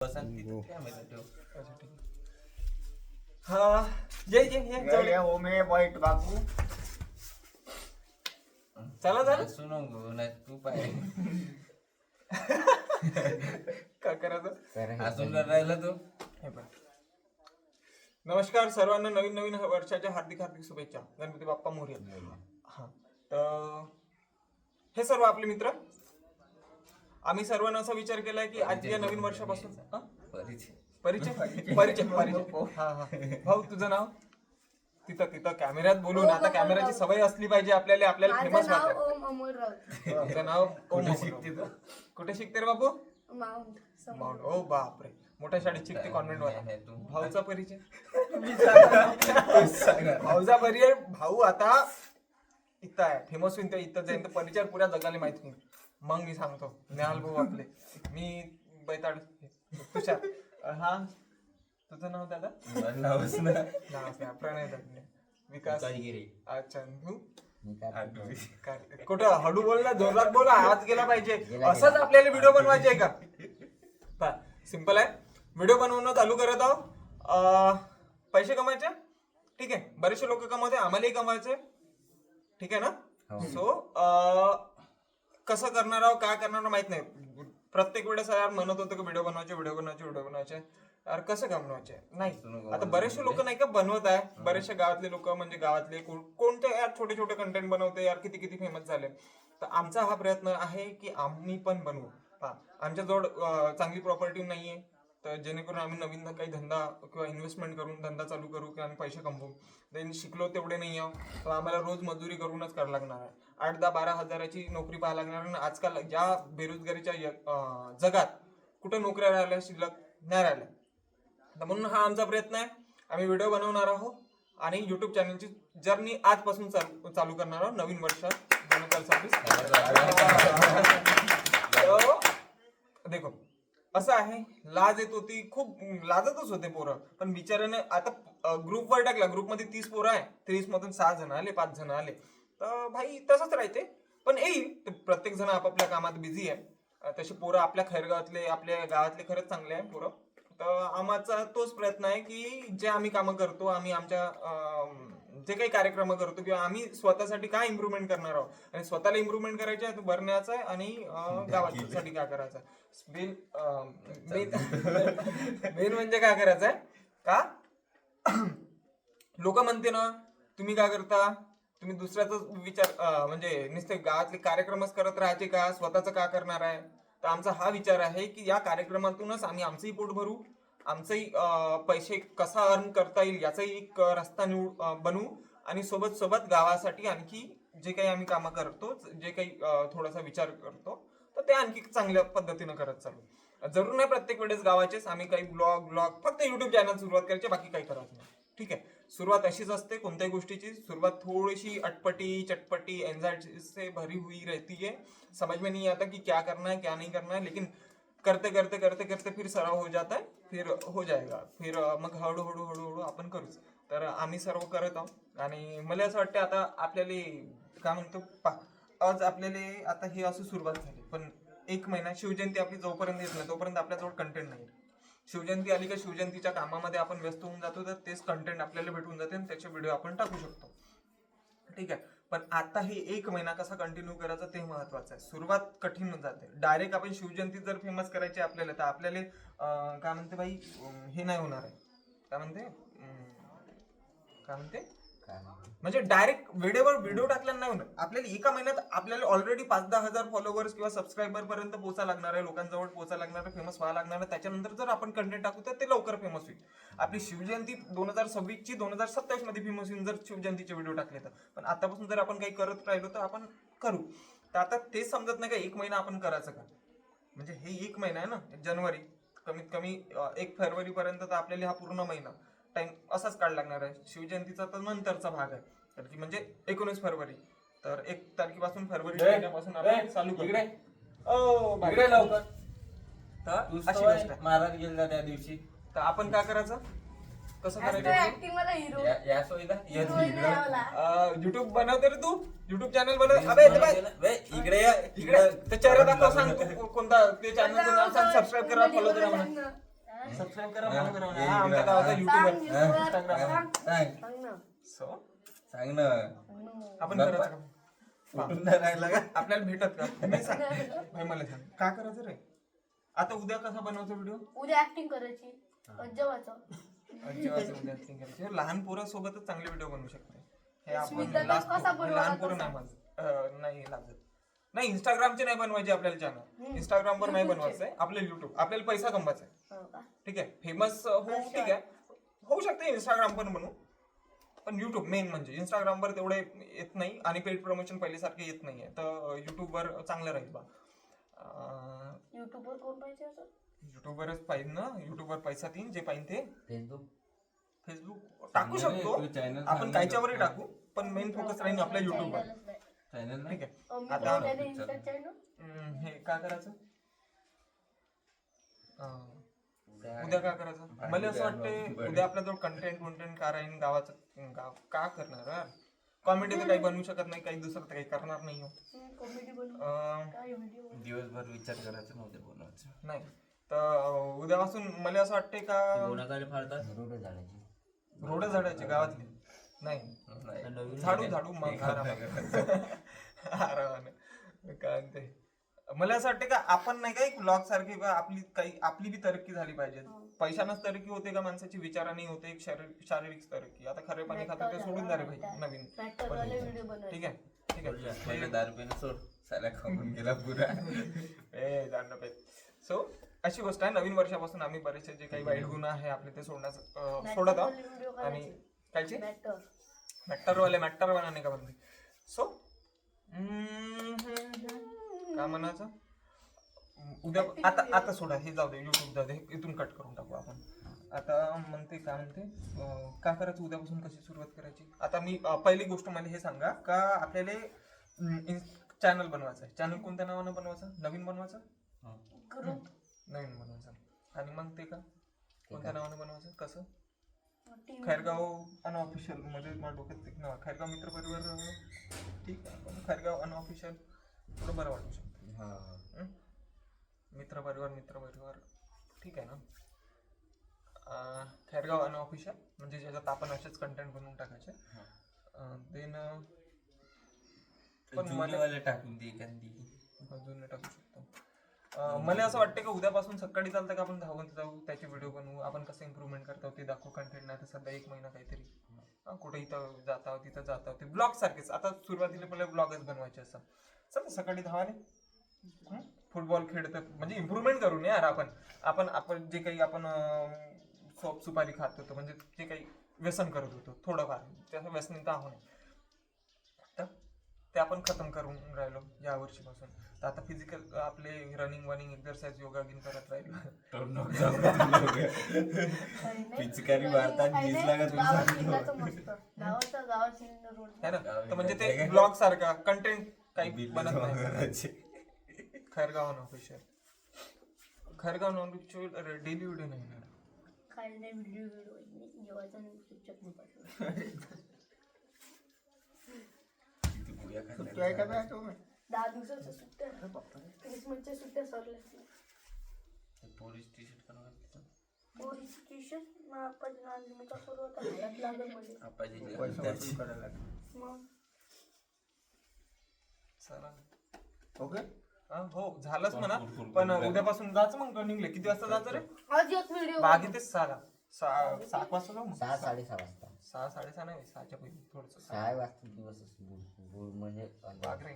हा जय ओमे वाईट बापू चला झालं सुनो नाही तू पाय काय करायचं अजून राहिला तू. हे पण नमस्कार सर्वांना नवीन वर्षाच्या हार्दिक शुभेच्छा. गणपती बाप्पा मोरया. हा तर हे सर्व आपले मित्र. आम्ही सर्वांना असा विचार केलाय की आज या नवीन वर्षापासून परिचय हा भाऊ तुझं नाव तिथं कॅमेऱ्यात बोलून आता कॅमेऱ्याची सवय असली पाहिजे आपल्याला फेमस व्हायचं. तुझं नाव ओम शिकते तू कुठे शिकते रे बाबू? माउंट. ओ बापरे मोठ्या शाळेत शिकते कॉन्व्हेंट मध्ये. भाऊचा परिचय भाऊचा परिचय भाऊ आता इथं आहे फेमस होईल त्या इथं जाईन तर परिचय पुऱ्या जगाला माहित होईल. मग मी सांगतो नेहाल भाऊ आपले मी बैताड तुषार. हा तुझं नाव दादा? प्रणय विकास. अच्छा कुठं हळू बोल ना जोरात बोला आवाज गेला पाहिजे. असंच आपल्याला व्हिडिओ बनवायचे का? सिंपल आहे. व्हिडिओ बनवणं चालू करत आहो. पैसे कमायचे ठीक आहे. बरेचसे लोक कमवते आम्हालाही कमायचे ठीक आहे ना. सो कसं करणार आहोत काय करणार माहित नाही. प्रत्येक वेळेस यार म्हणत होतं की व्हिडिओ बनवायचे यार कसं कमवायचे नाही. आता बरेचसे लोक नाही का बनवत आहे. बरेचसे गावातले लोक म्हणजे गावातले कोणते यार छोटे कंटेंट बनवते यार किती फेमस झाले. तर आमचा हा प्रयत्न आहे की आम्ही पण बनवू. आमच्याजवळ चांगली प्रॉपर्टी नाहीये तर जेणेकरून आम्ही नवीन काही धंदा किंवा इन्व्हेस्टमेंट करून धंदा चालू करू किंवा आम्ही पैसे कमवू. देन शिकलो तेवढे नाही आहोत तर आम्हाला रोज मजुरी करूनच करावं लागणार आहे. 8-10-12 हजाराची नोकरी पाहायला लागणार. आणि आजकाल ज्या बेरोजगारीच्या जगात कुठं नोकऱ्या राहिल्या शिल्लक नाही राहिल्या. तर म्हणून हा आमचा प्रयत्न आहे. आम्ही व्हिडिओ बनवणार आहोत आणि युट्यूब चॅनलची जर्नी आजपासून चालू करणार आहोत नवीन वर्षात 2026. देखो असं आहे लाज येत होती खूप लाजतच होते पोरं पण बिचाऱ्याने आता ग्रुपवर टाकला. ग्रुपमध्ये 30 पोरं आहे 30 मधून 6 जण आले 5 जण आले तर भाई तसंच राहते. पण येईल प्रत्येक जण आपापल्या कामात बिझी आहे. तसे पोरं आपल्या खैरगावातले आपल्या गावातले खरंच चांगले आहे पोरं. तर आमचा तोच प्रयत्न आहे की जे आम्ही कामं करतो आम्ही आमच्या जे काही कार्यक्रम करतो किंवा आम्ही स्वतःसाठी काय इम्प्रूव्हमेंट करणार आहोत आणि स्वतःला इम्प्रूव्हमेंट करायचे आहे भरण्याचं आहे आणि गावासाठी काय करायचं मेन म्हणजे काय करायचं आहे का लोक म्हणते ना तुम्ही काय करता तुम्ही दुसऱ्याचा विचार म्हणजे नुसते गावातले कार्यक्रमच करत राहायचे का स्वतःचं का करणार आहे. तर आमचा हा विचार आहे की या कार्यक्रमातूनच आम्ही आमचंही पोट भरू आमचंही पैसे कसा अर्न करता येईल याचाही एक रस्ता बनवू आणि सोबत गावासाठी आणखी जे काही आम्ही कामं करतो जे काही थोडासा विचार करतो तर ते आणखी चांगल्या पद्धतीनं करत चालू. जरूर नाही प्रत्येक वेळेस गावाचेच आम्ही काही ब्लॉग फक्त युट्यूब चॅनल सुरुवात करायची बाकी काही करायचं नाही ठीक आहे. सुरुवात अशीच असते कोणत्याही गोष्टीची सुरुवात थोडीशी अटपटी चटपटी एंजाइटी से भरी हुई रहती है. समझ में नहीं आता कि क्या करना है क्या नहीं करना है लेकिन करते फिर सराव हो जाता है फिर हो जाएगा फिर मग हळूहळू आपण करूच. तर आम्ही सर्व करत आहोत आणि मला असं वाटतं आता आपल्याला काय म्हणतो आज आपल्याला आता ही असं सुरुवात झाली पण 1 महिना शिवजयंती आपली जोपर्यंत येत नाही तोपर्यंत आपल्याजवळ कंटेंट नाही. शिवजयंती आली का शिवजयंतीच्या कामामध्ये आपण व्यस्त होऊन जातो तर तेच कंटेंट आपल्याला भेटून जाते आणि त्याचे व्हिडिओ आपण टाकू शकतो ठीक आहे. पण आता हे 1 महिना कसा कंटिन्यू करायचा ते महत्वाचं आहे. सुरुवात कठीण जाते. डायरेक्ट आपण शिवजयंती जर फेमस करायची आपल्याला तर आपल्याला काय म्हणते भाई हे नाही होणार आहे. काय म्हणते म्हणजे डायरेक्ट व्हिडिओ टाकल्याने नाही होणार. आपल्याला 1 महिन्यात आपल्याला ऑलरेडी 5-10 हजार फॉलोअर्स किंवा सबस्क्रायबर पर्यंत पोहोचा लागणार आहे. लोकांजवळ पोहोचा लागणार आहे फेमस व्हायला लागणार आहे. त्याच्यानंतर जर आपण कंटेंट टाकू तर ते लवकर फेमस होईल. आपली शिवजयंती 2026 ची 2027 मध्ये फेमस होईल जर शिवजयंतीचे व्हिडिओ टाकले तर. पण आतापासून जर आपण काही करत राहिलो तर आपण करू. तर आता तेच समजत नाही का 1 महिना आपण करायचं का म्हणजे हे 1 महिना आहे ना जानेवारी कमीत कमी 1 फेब्रुवारी पर्यंत तर आपल्याला हा पूर्ण महिना टाइम असाच काढ लागणार आहे. शिवजयंतीचा तर नंतरचा भाग आहे तर की म्हणजे 19 फेब्रुवारी तर 1 तारखेपासून फेब्रुवारी महिन्यापासून आपण चालू करू. लवकर तर अशी गोष्ट आहे. महाराज गेला त्या दिवशी तर आपण काय करायचं कसं करायचं या सोयीला युट्यूब बनवते रे तू युट्यूब चॅनल बनव. अबे इकडे ते चेहरा दाखव सांग तू कोणता ते चॅनलचं नाव सांग सबस्क्राईब करा फॉलो करा म्हणा. सबस्क्राईब करा हा, follow करा. ये हा, आमच्या इकडं. गावाचा सांग युट्यूबर YouTuber. इंस्टाग्राम सांग. सांग सांग ना. सो सांग ना आपण बाप्पा. करायचं का? कुठून नाही राहिला का आपल्याला भेटत का मी सांग भाई मला सांग का करायचं रे आता उद्या कसा बनवायचा व्हिडिओ उद्या ऍक्टिंग करायची जेवायचं. उद्या acting करायची. लहान पोरं सोबतच चांगले व्हिडिओ बनवू शकते हे आपण स्मिता last- कसा बनवला लहान पोरं तसा? नाही माझं नाही लागत नाही इंस्टाग्रामचे नाही बनवायचे आपल्याला चॅनल इंस्टाग्रामवर नाही बनवायचंय आपलं युट्यूब आपल्याला पैसा कमवायचा आहे हो का? ठीक आहे फेमस हो ठीक आहे होऊ शकते इंस्टाग्राम पण बनवू पण युट्यूब मेन म्हणजे इंस्टाग्रामवर तेवढे येत नाही आणि पेड प्रमोशन पहिल्यासारखे येत नाहीये तर युट्यूबवर चांगलं राहील बा युट्यूबवर कोण पाहिजे असं? युट्यूबवरच पाहिजे ना युट्यूबवर पैसा देईन जे पाहिजे ते फेसबुक फेसबुक टाकू नाही, शकतो तू channel आपण सांग कायच्यावरही ना. टाकू पण मेन फोकस राहील आपल्या युट्यूबवर चॅनलच नाही. चॅनल ठीक नाही आहे मी आता त्याने Insta channel. हे काय करायचं उद्या उद्या काय करायचं मला असं वाटतं उद्या आपल्याजवळ कंटेंट काय राहील गावाचं गाव का करणार कॉमेडी तर काही बनवू शकत नाही काही दुसरं तर काही करणार नाही कॉमेडी बनवू अं, काय व्हिडिओ दिवसभर विचार करायचा नव्हते बनवायचं नाही तर उद्यापासून मला असं वाटतंय का रोड झाडायचे गावातले नाही झाडू मग आरामाने काय ते मला असं वाटतं का आपण नाही काही ब्लॉग सारखे बा आपली बी तरक्की झाली पाहिजे पैशानच तरक्की होते का माणसाची विचाराने होते एक शारीरिक तरक्की आता खरे पाणी खातं ते सोडून द्या रे भाई नवीन ट्रॅक्टरवाले व्हिडिओ बनवायचे. ठीक आहे ठीक आहे पहिले 10 रुपयाने सोड साला खाऊन गेला पुरा सो अशी गोष्ट आहे नवीन वर्षापासून आम्ही बरेचसे जे काही वाईट गुण आहे आपले ते सोडण्याचं सोडत आहोत व्हिडिओ आणि कायचे मॅटर मॅटर बनाने का बनते सो काय म्हणायचं उद्या आता सोडा हे जाऊ दे युट्यूब जाऊ दे इथून कट करून टाकू आपण आता म्हणते काय म्हणते काय करायचं उद्यापासून कशी सुरुवात करायची आता मी पहिली गोष्ट मला हे सांगा का आपल्याला चॅनल बनवायचं आहे चॅनल कोणत्या नावानं बनवायचं नवीन बनवायचं ग्रुप नवीन बनवायचं आणि मग ते का कोणत्या नावानं बनवायचं कसं टीम खैरगाव अनऑफिशियल मध्ये मला डोक्यात एक नाव आहे. खैरगाव मित्र परिवार ठीक आहे पण खैरगाव अनऑफिशियल थोडं बरं वाटू शकतं हं? मित्र परिवार ठीक आहे ना खैरगाव अनऑफिशियल म्हणजे ज्याच्यात आपण असेच कंटेंट बनवून टाकायचे देन पण मला टाकून दे एखादी अजून टाकू शकतो मला असं वाटतं का उद्यापासून सकाळी चालतं का आपण धावत जाऊ त्याचे व्हिडिओ बनवू आपण कसं इम्प्रूव्हमेंट करतो ते दाखवू कंटेंट नाही तर सध्या 1 महिना काहीतरी कुठे इथं जाता तिथं जाता ते ब्लॉग सारखेच आता सुरुवातीला पहिले ब्लॉगच बनवायचे असं चला सकाळी धावाले फुटबॉल खेळतात म्हणजे इम्प्रूव्हमेंट करून यार आपण जे काही आपण सॉप सुपारी खात होतो म्हणजे जे काही व्यसन करत होतो थोडंफार त्याचं व्यसन तर आहे तर ते आपण खतम करून राहिलो या वर्षीपासून तर आता फिजिकल आपले रनिंग वनिंग एक्सरसाइज योगा गिन करत राहिलो पिचकारी मारतात दिसला का है ना तर म्हणजे ते ब्लॉग सारखा कंटेंट काही बनत नाही खैरगाव ऑफिशियल डेली व्हिडिओ नाही येणार काय नाही व्हिडिओ जेवायचा आणि पिक्चर पाठवला 10 दिवसाच्या सुट्ट्या क्रिसमसच्या सुट्ट्या सरल्या पोलीस टी शर्ट बनवायचं पोलीस स्टेशन मग आपण नांदणीचा सुरू होता घरात लागल म्हणजे मग चला ओके हो झालंच म्हणा पण उद्यापासून जायचं मग रनिंगला किती वाजता जायचं रे आज एक व्हिडिओ बागेतच 7 वाजता जाऊ मग 6-6:30 वाजता 6-6:30 नाही 6च्या पहिले थोडस 6 वाजता दिवस म्हणजे बाग रे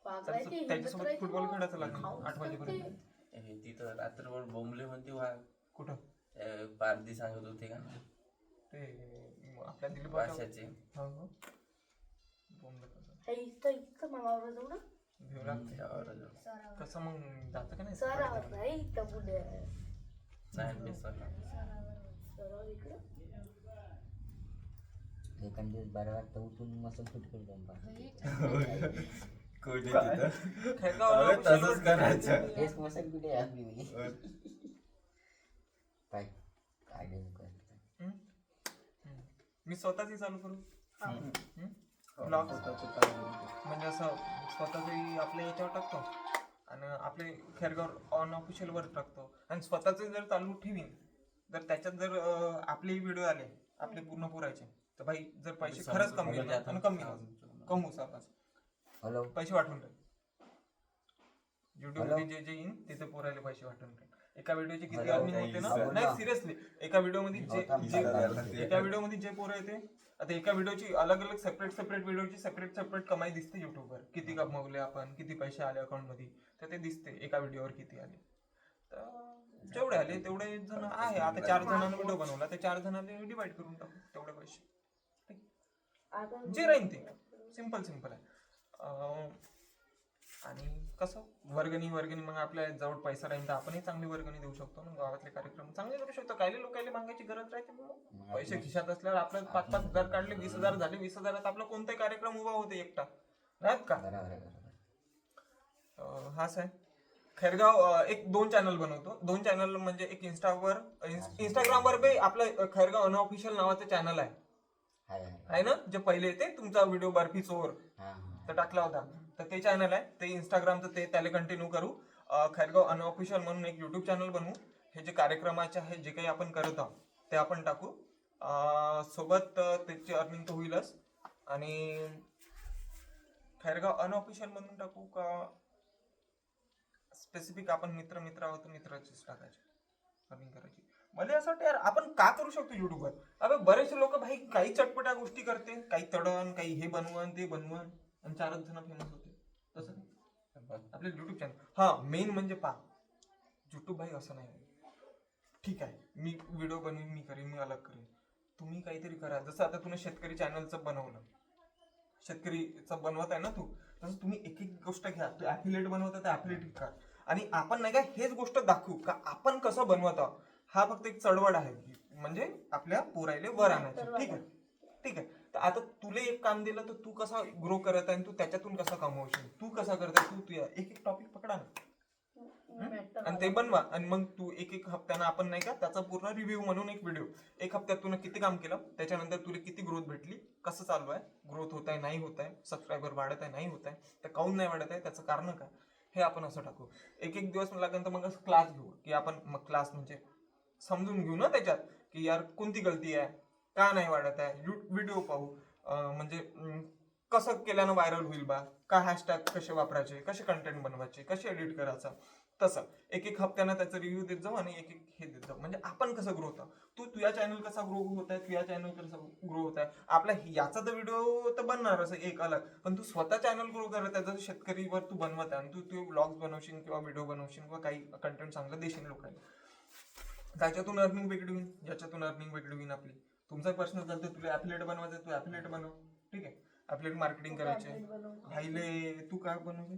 त्याच्यासोबत फुटबॉल खेळायचं लागेल 8 वाजेपर्यंत तिथं रात्रभर बोंबले म्हणते वा कुठं पारदी सांगत होते का ते आपल्या दिली भाषाचे इथं मामावर जाऊ ना भेव लागते कसं मग जातं का नाही सरावर नाही इथं बुडे नाही सरावर इकडं एखाद दिवस 12 वाजता उठून मसल फिट करतो तसंच करायचं हेच मसल कुठे आहे मी काय काय मी स्वतःच चालू करू ब्लॉग म्हणजे असं स्वतःच आपल्या याच्यावर टाकतो आणि आपले खैरगाव ऑन ऑफिशियल वर टाकतो आणि स्वतःच जर चालू ठेवीन जर त्याच्यात जर आपले व्हिडिओ आले आपले पूर्ण पुरायचे तर भाई जर पैसे खरंच कमी आणि कमी कमवू आपण हॅलो पैसे वाटून टाक युट्यूब मध्ये जे जे येईन तिथे पोरायला पैसे वाटून टाक एका व्हिडिओचे किती अर्निंग होते ना नाही सिरियसली एका व्हिडिओ मध्ये एका व्हिडिओ मध्ये जे पोरं येते आता एका व्हिडिओची अलग अलग सेपरेट व्हिडिओची सेपरेट कमाई दिसते युट्यूबवर किती कमवले आपण किती पैसे आले अकाउंट मध्ये तर ते दिसते एका व्हिडिओवर किती आले तर जेवढे आले तेवढे जण आहे आता 4 जणांना व्हिडिओ बनवला ते 4 जणांना डिवाइड करून टाकू तेवढे पैसे जे राहीन ते सिंपल आहे आणि कसं वर्गणी मग आपल्या जवळ पैसा राहील तर आपणही चांगली वर्गणी देऊ शकतो ना गावातले कार्यक्रम चांगले करू शकतो काही लोकांना मागायची गरज राहते मग पैसे खिशात असल्यावर आपलं 5,000 काढले 20,000 झाले 20,000 आपला कोणताही कार्यक्रम उभा होते एकटा नाहीत का हाच आहे खैरगाव एक 2 चॅनल बनवतो 2 चॅनल म्हणजे एक इंस्टाग्रामवर बी आपलं खैरगाव अनऑफिशियल नावाचं चॅनल आहे ना जे पहिले येते तुमचा व्हिडिओ बर्फी चोर तर टाकला होता तर ते चॅनल आहे ते इंस्टाग्रामचं ते त्याला कंटिन्यू करू खैरगाव अनऑफिशियल म्हणून एक युट्यूब चॅनल बनवू हे जे कार्यक्रमाचे आहे जे काही आपण करत आहोत ते आपण टाकू सोबत त्याची अर्निंग तर होईलच आणि खैरगाव अनऑफिशियल म्हणून टाकू का स्पेसिफिक आपण मित्र आहोत मित्राचीच टाकायची अर्निंग करायची मला असं वाटतं यार आपण का करू शकतो युट्यूबवर अबे बरेचसे लोक भाई काही चटपट्या गोष्टी करते काही तडण काही हे बनवण ते बनवण आणि 4 जण फेमस होते तसं आपले युट्यूब चॅनल हा मेन म्हणजे युट्यूब भाई असं नाही ठीक आहे मी व्हिडिओ बनवीन मी करीन मी अलग करीन तुम्ही काहीतरी करा जसं आता तुम्ही शेतकरी चॅनलचं बनवलं शेतकरीचं बनवत आहे ना तू तसं तुम्ही एक गोष्ट घ्या तू ऍफिलिएट बनवता तर ऍफिलिएट कर आणि आपण नाही का हेच गोष्ट दाखवू का आपण कसं बनवत आहोत हा फक्त एक चळवळ आहे म्हणजे आपल्या पोरायले वर आणायचं ठीक आहे तर आता तुला एक काम दिलं तर तू कसा ग्रो करत आहे आणि तू त्याच्यातून कसा कमवशील तू कसा करत आहे तू एक टॉपिक पकडा ना आणि ते बनवा आणि मग तू एक हप्त्यानं आपण नाही का त्याचा पूर्ण रिव्ह्यू म्हणून एक व्हिडिओ एक हप्त्यात तू किती काम केलं त्याच्यानंतर तुला किती ग्रोथ भेटली कसं चालू आहे ग्रोथ होत आहे नाही होत आहे सबस्क्रायबर वाढत आहे नाही होत आहे तर काऊन नाही वाढत आहे त्याचं कारण काय हे आपण असं टाकू एक दिवस लागल्यानंतर मग क्लास घेऊ की आपण मग क्लास म्हणजे समजून घेऊ ना त्याच्यात की यार कोणती गलती आहे का नाही वाढत आहे व्हिडिओ पाहू म्हणजे कसं केल्यानं व्हायरल होईल बा का हॅशटॅग कसे वापरायचे कसे कंटेंट बनवायचे कसे एडिट करायचं तसं एक हप्त्यानं त्याचं रिव्ह्यू देत जाऊ आणि एक हे देत जाऊ म्हणजे आपण कसं ग्रो होतं तुझ्या चॅनल कसा ग्रो होत आहे तुझ्या चॅनल कसं ग्रो होत आहे आपला याचा तर व्हिडिओ तर बनणार असं एक अलग पण तू स्वतः चॅनल ग्रो करत आहे जसं शेतकरीवर तू बनवत आहे आणि तू ब्लॉग्स बनवशील किंवा व्हिडिओ बनवशील किंवा काही कंटेंट चांगलं देशील लोकांना त्याच्यातून अर्निंग वेगळी होईल ज्याच्यातून अर्निंग वेगळी होईल आपली तुमचा पर्सनल चालतं तुला ऍफिलिएट बनवायचं तू ऍफिलिएट बनव ठीक आहे ऍफिलिएट मार्केटिंग करायचे भाईले तू काय बनवले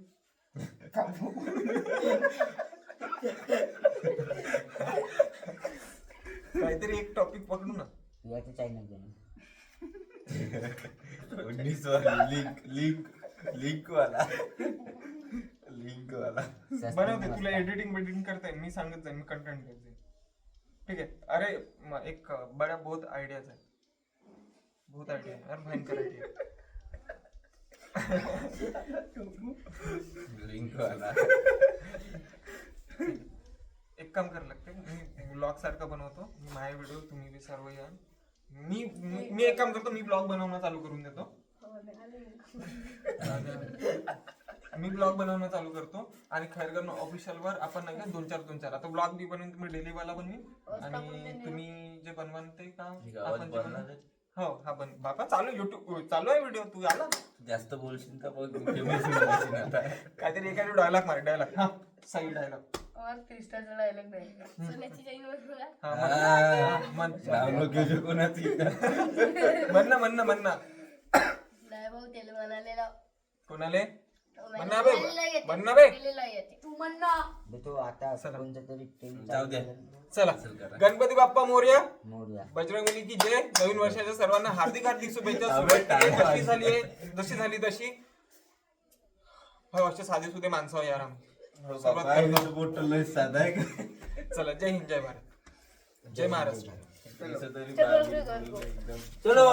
काहीतरी एक टॉपिक पकडू ना याचं चॅनल लिंक वाला बनवते तुला एडिटिंग करता येईल मी सांगत जाईन मी कंटेंट देत जाईन ठीक आहे अरे एक बड्या बहुत आयडियाज आहे बहुत आयडिया है यार भयंकर आयडिया लिंक वाला एक काम कर लागते मी ब्लॉग सारखं बनवतो मी माझे व्हिडिओ तुम्ही बी सर्व या मी एक काम करतो मी ब्लॉग बनवणं चालू करून देतो मी ब्लॉग बनवणं चालू करतो आणि खैरगाव ऑफिशियल वर आपण नाही का 2-4 आता ब्लॉग बी बनवून तुम्ही डेली वाला बनवीन आणि तुम्ही जे बनवाल ते का आपण हो हा बन बापा चालू युट्यूब चालू आहे व्हिडिओ तू आला जास्त बोलशील तर मग फेमस होशील आता काहीतरी एखादी डायलॉग मार डायलॉग हा सही डायलॉग क्रिस्टाचा डायलॉग नाही सोन्याची चैन बघूया म्हण ना नाही भाऊ त्याला म्हणालेला कोणाले तू म्हण ना तो आता कोणतं तरी जाऊ द्या चला गणपती बाप्पा मोरया मोरया बजरंगबली की जय नवीन वर्षाच्या सर्वांना हार्दिक शुभेच्छा जशी झाली तशी असे साधे सुधे माणसं यार आम्ही साधा आहे चला जय हिंद जय भारत जय महाराष्ट्र चलो चलो